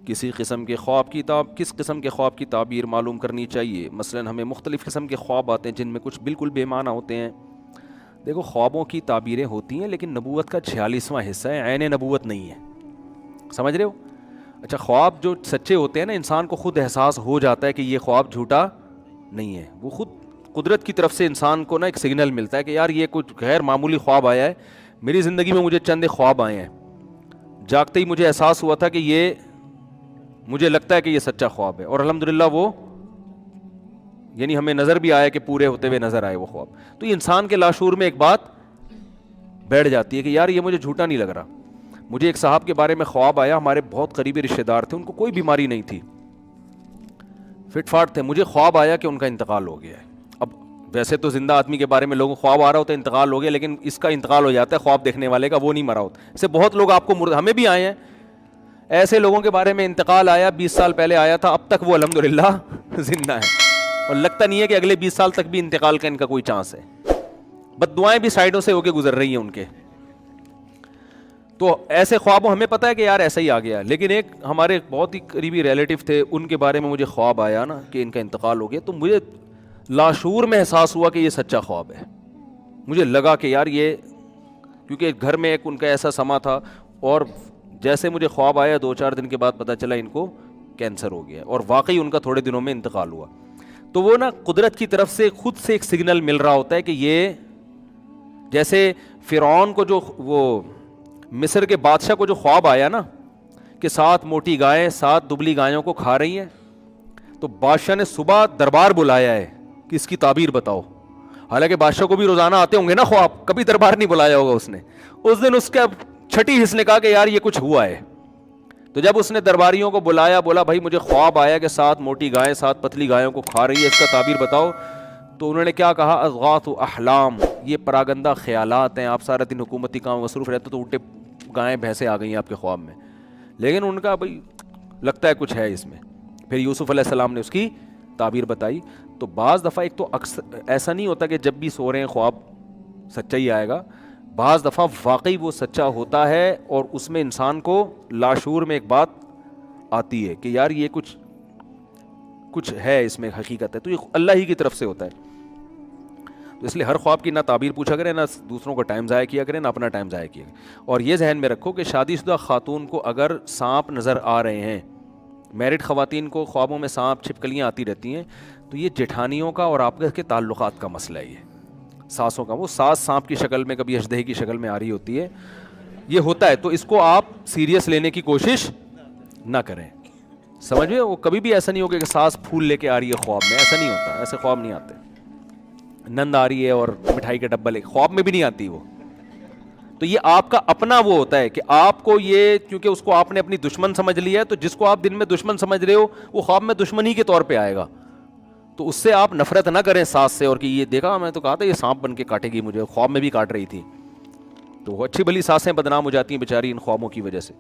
کس قسم کے خواب کی تعبیر معلوم کرنی چاہیے؟ مثلا ہمیں مختلف قسم کے خواب آتے ہیں جن میں کچھ بالکل بے معنی ہوتے ہیں. دیکھو خوابوں کی تعبیریں ہوتی ہیں لیکن نبوت کا 46واں حصہ ہے, عین نبوت نہیں ہے, سمجھ رہے ہو؟ اچھا خواب جو سچے ہوتے ہیں نا, انسان کو خود احساس ہو جاتا ہے کہ یہ خواب جھوٹا نہیں ہے, وہ خود قدرت کی طرف سے انسان کو نا ایک سگنل ملتا ہے کہ یار یہ کچھ غیر معمولی خواب آیا ہے. میری زندگی میں مجھے چند خواب آئے ہیں, جاگتے ہی مجھے احساس ہوا تھا کہ یہ مجھے لگتا ہے کہ یہ سچا خواب ہے, اور الحمدللہ وہ یعنی ہمیں نظر بھی آیا کہ پورے ہوتے ہوئے نظر آئے وہ خواب. تو یہ انسان کے لاشعور میں ایک بات بیٹھ جاتی ہے کہ یار یہ مجھے جھوٹا نہیں لگ رہا. مجھے ایک صاحب کے بارے میں خواب آیا, ہمارے بہت قریبی رشتہ دار تھے, ان کو کوئی بیماری نہیں تھی, فٹ فاٹ تھے. مجھے خواب آیا کہ ان کا انتقال ہو گیا ہے. اب ویسے تو زندہ آدمی کے بارے میں لوگوں کو خواب آ رہا ہوتا ہے انتقال ہو گیا, لیکن اس کا انتقال ہو جاتا ہے خواب دیکھنے والے کا, وہ نہیں مرا ہوتا. ایسے بہت لوگ آپ کو ہمیں بھی آئے ہیں ایسے لوگوں کے بارے میں انتقال آیا, 20 سال پہلے آیا تھا, اب تک وہ الحمدللہ زندہ ہے, اور لگتا نہیں ہے کہ اگلے 20 سال تک بھی انتقال کا ان کا کوئی چانس ہے. بد دعائیں بھی سائڈوں سے ہو کے گزر رہی ہیں ان کے. تو ایسے خوابوں ہمیں پتہ ہے کہ یار ایسا ہی آ گیا, لیکن ایک ہمارے بہت ہی قریبی ریلیٹیو تھے, ان کے بارے میں مجھے خواب آیا نا کہ ان کا انتقال ہو گیا, تو مجھے لاشعور میں احساس ہوا کہ یہ سچا خواب ہے. مجھے لگا کہ یار یہ, کیونکہ گھر میں ایک ان کا ایسا سما تھا, اور جیسے مجھے خواب آیا 2-4 دن کے بعد پتہ چلا ان کو کینسر ہو گیا, اور واقعی ان کا تھوڑے دنوں میں انتقال ہوا. تو وہ نا قدرت کی طرف سے خود سے ایک سگنل مل رہا ہوتا ہے کہ یہ, جیسے فرعون کو جو وہ مصر کے بادشاہ کو جو خواب آیا نا کہ 7 موٹی گائیں 7 دبلی گایوں کو کھا رہی ہیں, تو بادشاہ نے صبح دربار بلایا ہے کہ اس کی تعبیر بتاؤ. حالانکہ بادشاہ کو بھی روزانہ آتے ہوں گے نا خواب, کبھی دربار نہیں بلایا ہوگا اس نے. اس دن اس کا چھٹی حص نے کہا کہ یار یہ کچھ ہوا ہے. تو جب اس نے درباریوں کو بلایا, بولا بھائی مجھے خواب آیا کہ 7 موٹی گائیں 7 پتلی گایوں کو کھا رہی ہے, اس کا تعبیر بتاؤ. تو انہوں نے کیا کہا, اضغاث احلام, یہ پراگندہ خیالات ہیں, آپ سارا دن حکومتی کام مصروف رہتے تو الٹے گائیں بھینسیں آ گئی ہیں آپ کے خواب میں. لیکن ان کا بھائی لگتا ہے کچھ ہے اس میں. پھر یوسف علیہ السلام نے اس کی تعبیر بتائی. تو بعض دفعہ ایک تو اکثر ایسا نہیں ہوتا کہ جب بھی سو رہے ہیں خواب سچا ہی آئے گا, بعض دفعہ واقعی وہ سچا ہوتا ہے, اور اس میں انسان کو لاشعور میں ایک بات آتی ہے کہ یار یہ کچھ ہے اس میں حقیقت ہے. تو یہ اللہ ہی کی طرف سے ہوتا ہے. تو اس لیے ہر خواب کی نہ تعبیر پوچھا کریں, نہ دوسروں کا ٹائم ضائع کیا کریں, نہ اپنا ٹائم ضائع کیا کریں. اور یہ ذہن میں رکھو کہ شادی شدہ خاتون کو اگر سانپ نظر آ رہے ہیں, میرڈ خواتین کو خوابوں میں سانپ چھپکلیاں آتی رہتی ہیں, تو یہ جٹھانیوں کا اور آپ کے تعلقات کا مسئلہ ہے. یہ ساسوں کا, وہ ساس سانپ کی شکل میں کبھی اژدہے کی شکل میں آ رہی ہوتی ہے, یہ ہوتا ہے. تو اس کو آپ سیریس لینے کی کوشش نہ کریں, سمجھ میں. وہ کبھی بھی ایسا نہیں ہوگا کہ ساس پھول لے کے آ رہی ہے خواب میں, ایسا نہیں ہوتا, ایسے خواب نہیں آتے. نند آ رہی ہے اور مٹھائی کا ڈبہ لے, خواب میں بھی نہیں آتی وہ. تو یہ آپ کا اپنا وہ ہوتا ہے کہ آپ کو یہ, کیونکہ اس کو آپ نے اپنی دشمن سمجھ لیا ہے, تو جس کو آپ دن میں دشمن سمجھ رہے ہو وہ خواب میں دشمن ہی کے طور پہ آئے گا. تو اس سے آپ نفرت نہ کریں ساس سے, اور کہ یہ دیکھا میں تو کہا تھا یہ سانپ بن کے کاٹے گی مجھے, خواب میں بھی کاٹ رہی تھی. تو وہ اچھی بھلی ساسیں بدنام ہو جاتی ہیں بیچاری ان خوابوں کی وجہ سے.